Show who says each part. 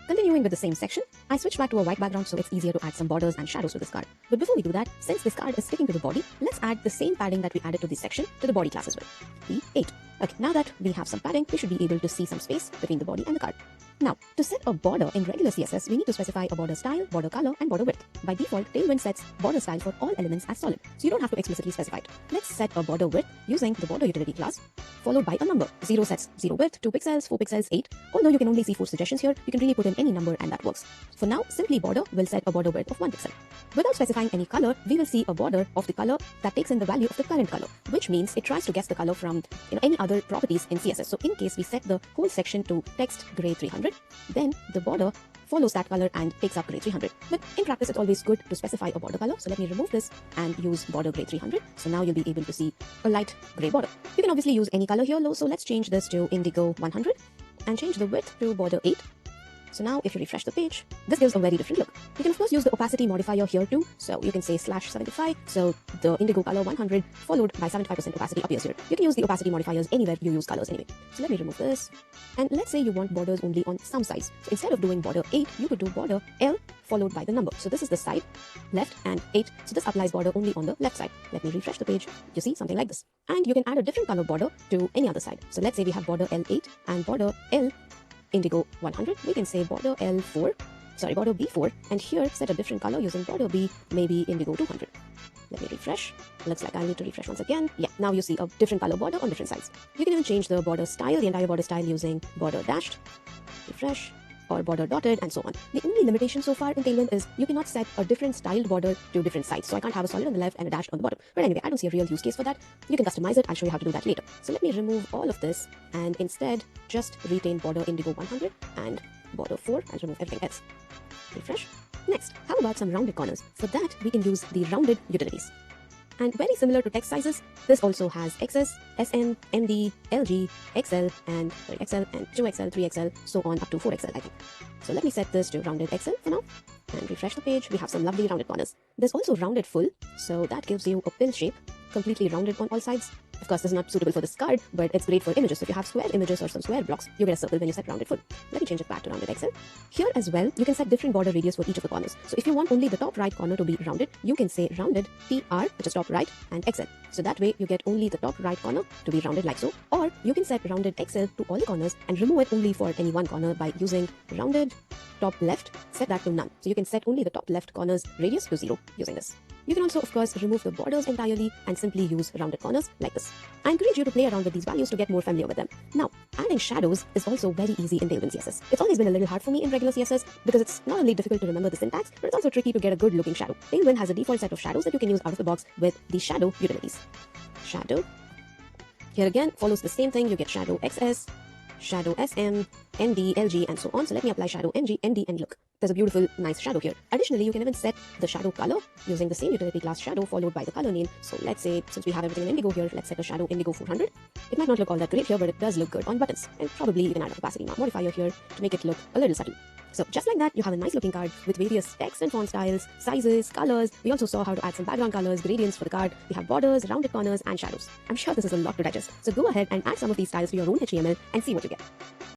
Speaker 1: Continuing with the same section, I switch back to a white background so it's easier to add some borders and shadows to this card. But before we do that, since this card is sticking to the body, let's add the same padding that we added to this section to the body class as well. P8. Okay, now that we have some padding, we should be able to see some space between the body and the card. Now, to set a border in regular CSS, we need to specify a border style, border color, and border width. By default, Tailwind sets border style for all elements as solid, so you don't have to explicitly specify it. Let's set a border width using the border utility class, followed by a number. 0 sets 0 width, 2 pixels, 4 pixels, 8. Although you can only see 4 suggestions here, you can really put in any number and that works. For now, simply border will set a border width of 1 pixel. Without specifying any color, we will see a border of the color that takes in the value of the current color, which means it tries to guess the color from any other properties in CSS. So in case we set the whole section to text gray 300, then the border follows that color and takes up gray 300. But in practice, it's always good to specify a border color. So let me remove this and use border gray 300. So now you'll be able to see a light gray border. You can obviously use any color here, so let's change this to indigo 100 and change the width to border 8. So now if you refresh the page, this gives a very different look. You can of course use the opacity modifier here too. So you can say /75. So the indigo color 100 followed by 75% opacity appears here. You can use the opacity modifiers anywhere you use colors anyway. So let me remove this. And let's say you want borders only on some sides. So instead of doing border 8, you could do border L followed by the number. So this is the side, left and 8. So this applies border only on the left side. Let me refresh the page. You see something like this. And you can add a different color border to any other side. So let's say we have border L8 and border L indigo 100. We can say border border B4, and here set a different color using border B, maybe indigo 200. Let me refresh. Looks like I'll need to refresh once again. Yeah, now you see a different color border on different sides. You can even change the border style, the entire border style using border dashed, refresh, or border dotted, and so on. The only limitation so far in Tailwind is you cannot set a different styled border to different sides. So I can't have a solid on the left and a dashed on the bottom. But anyway, I don't see a real use case for that. You can customize it. I'll show you how to do that later. So let me remove all of this and instead just retain border indigo 100 and border 4 and remove everything else. Refresh. Next, how about some rounded corners? For that, we can use the rounded utilities. And very similar to text sizes, this also has XS, SM, MD, LG, XL, and 2XL, 3XL, so on up to 4XL, I think. So let me set this to rounded XL for now, and refresh the page. We have some lovely rounded corners. There's also rounded full, so that gives you a pill shape, completely rounded on all sides. Of course, this is not suitable for this card, but it's great for images. So if you have square images or some square blocks, you get a circle when you set rounded full. Let me change it back to rounded XL. Here as well, you can set different border radius for each of the corners. So if you want only the top right corner to be rounded, you can say rounded TR, which is top right, and XL. So that way you get only the top right corner to be rounded like so. Or you can set rounded XL to all the corners and remove it only for any one corner by using rounded top left, set that to none. So you can set only the top left corner's radius to 0 using this. You can also, of course, remove the borders entirely and simply use rounded corners like this. I encourage you to play around with these values to get more familiar with them. Now, adding shadows is also very easy in Tailwind CSS. It's always been a little hard for me in regular CSS because it's not only difficult to remember the syntax, but it's also tricky to get a good looking shadow. Tailwind has a default set of shadows that you can use out of the box with the shadow utilities. Shadow. Here again, follows the same thing. You get shadow XS, shadow SM, MD, LG, and so on. So let me apply shadow MG, MD, and look. There's a beautiful, nice shadow here. Additionally, you can even set the shadow color using the same utility class shadow followed by the color name. So let's say, since we have everything in indigo here, let's set a shadow indigo 400. It might not look all that great here, but it does look good on buttons. And probably you can add an opacity modifier here to make it look a little subtle. So just like that, you have a nice looking card with various text and font styles, sizes, colors. We also saw how to add some background colors, gradients for the card. We have borders, rounded corners, and shadows. I'm sure this is a lot to digest. So go ahead and add some of these styles to your own HTML and see what you get.